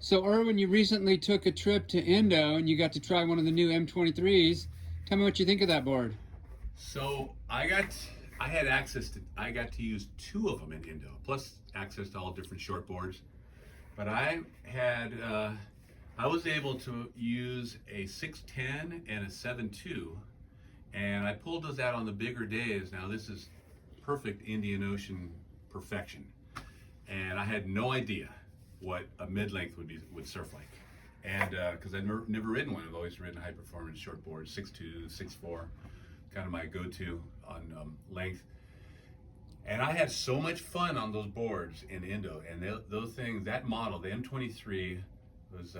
So Irwin, you recently took a trip to Indo and you got to try one of the new M23s. Tell me what you think of that board. So I got to use two of them in Indo, plus access to all different short boards. But I was able to use a 610 and a 7.2, and I pulled those out on the bigger days. Now this is perfect Indian Ocean perfection, and I had no idea what a mid-length would surf like. And because I've never ridden one, I've always ridden a high-performance short board, 6.2, 6.4, kind of my go-to on length. And I had so much fun on those boards in Indo, and those things, that model, the M23, was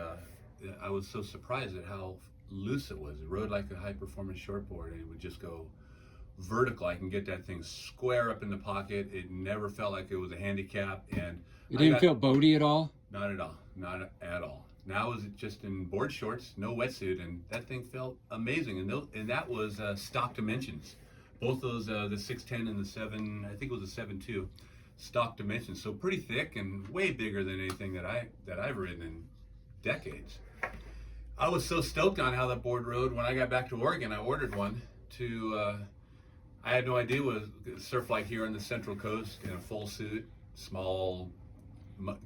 I was so surprised at how loose it was. It rode like a high-performance short board, and it would just go vertical. I can get that thing square up in the pocket. It never felt like it was a handicap, and it didn't feel boaty at all? Not at all, not at all. Now it was just in board shorts, no wetsuit, and that thing felt amazing. And that was stock dimensions. Both those, the 610 and the 7, I think it was a 7.2, stock dimensions. So pretty thick and way bigger than anything that I've ridden in decades. I was so stoked on how that board rode. When I got back to Oregon, I ordered one to. I had no idea what it surf like here on the Central Coast in a full suit, small,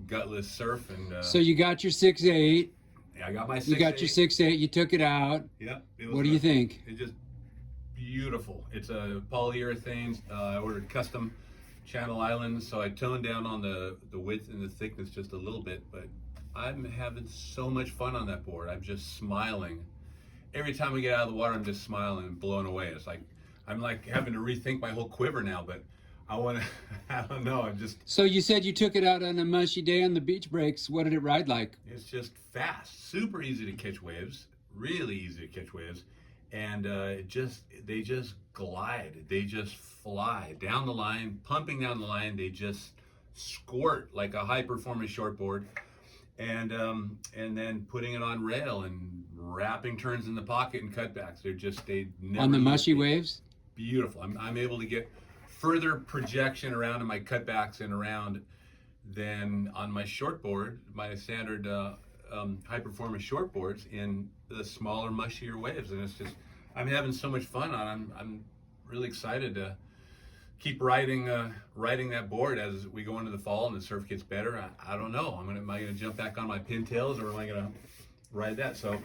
gutless surf. And so you got your 6.8. Yeah, I got my 6.8. You got your 6.8. You took it out. Yep. What do you think? It's just beautiful. It's a polyurethane. I ordered custom Channel Islands, so I toned down on the width and the thickness just a little bit, but I'm having so much fun on that board. I'm just smiling. Every time we get out of the water, I'm just smiling and blown away. It's like, I'm like having to rethink my whole quiver now, but I want to, I don't know, I'm just. So you said you took it out on a mushy day on the beach breaks. What did it ride like? It's just fast, super easy to catch waves, really easy to catch waves. And they just glide, they just fly down the line, pumping down the line. They just squirt like a high-performance shortboard, and then putting it on rail and wrapping turns in the pocket and cutbacks. They never on the mushy waves. Beautiful. I'm able to get further projection around in my cutbacks and around than on my shortboard, my standard high-performance shortboards in the smaller, mushier waves. And it's just, I'm having so much fun on. I'm really excited to keep riding that board as we go into the fall and the surf gets better. I don't know. Am I gonna jump back on my pintails, or am I gonna ride that? So,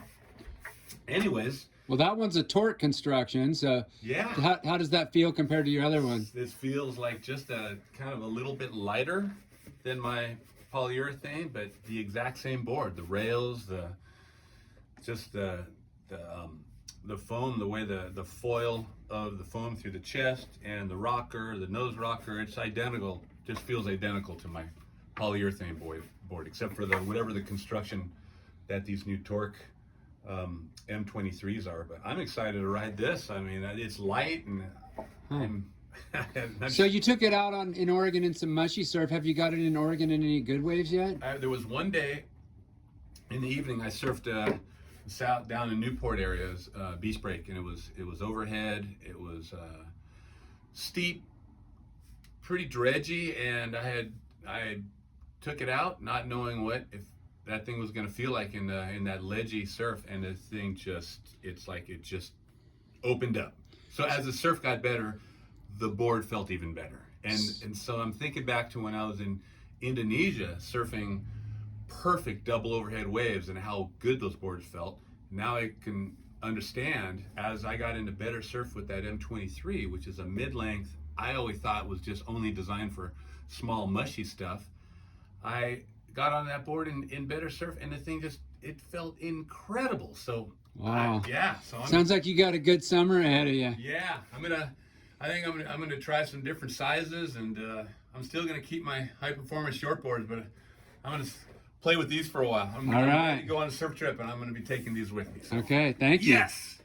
anyways. Well, that one's a Torq construction. So yeah. How does that feel compared to your other one? This feels like just a kind of a little bit lighter than my polyurethane, but the exact same board. The rails, the foam, the way the foil of the foam through the chest, and the rocker, the nose rocker, it's identical. Just feels identical to my polyurethane board, except for whatever the construction that these new Torq M23s are. But I'm excited to ride this. I mean, it's light, and So you took it out in Oregon in some mushy surf. Have you got it in Oregon in any good waves yet? There was one day in the evening I surfed south down in Newport areas, beach break, and it was overhead. It was steep, pretty dredgy, and I took it out not knowing if that thing was going to feel like in that ledgy surf, and the thing just opened up. So as the surf got better, the board felt even better. And so I'm thinking back to when I was in Indonesia surfing perfect double overhead waves and how good those boards felt. Now I can understand, as I got into better surf with that M23, which is a mid-length, I always thought was just only designed for small mushy stuff. I got on that board in better surf, and the thing it felt incredible. So wow. So sounds like you got a good summer ahead of you. Yeah, I think I'm gonna try some different sizes, and I'm still gonna keep my high performance shortboards, but I'm gonna play with these for a while. I'm All right. ready to go on a surf trip, and I'm gonna be taking these with me. So. Okay, thank you. Yes.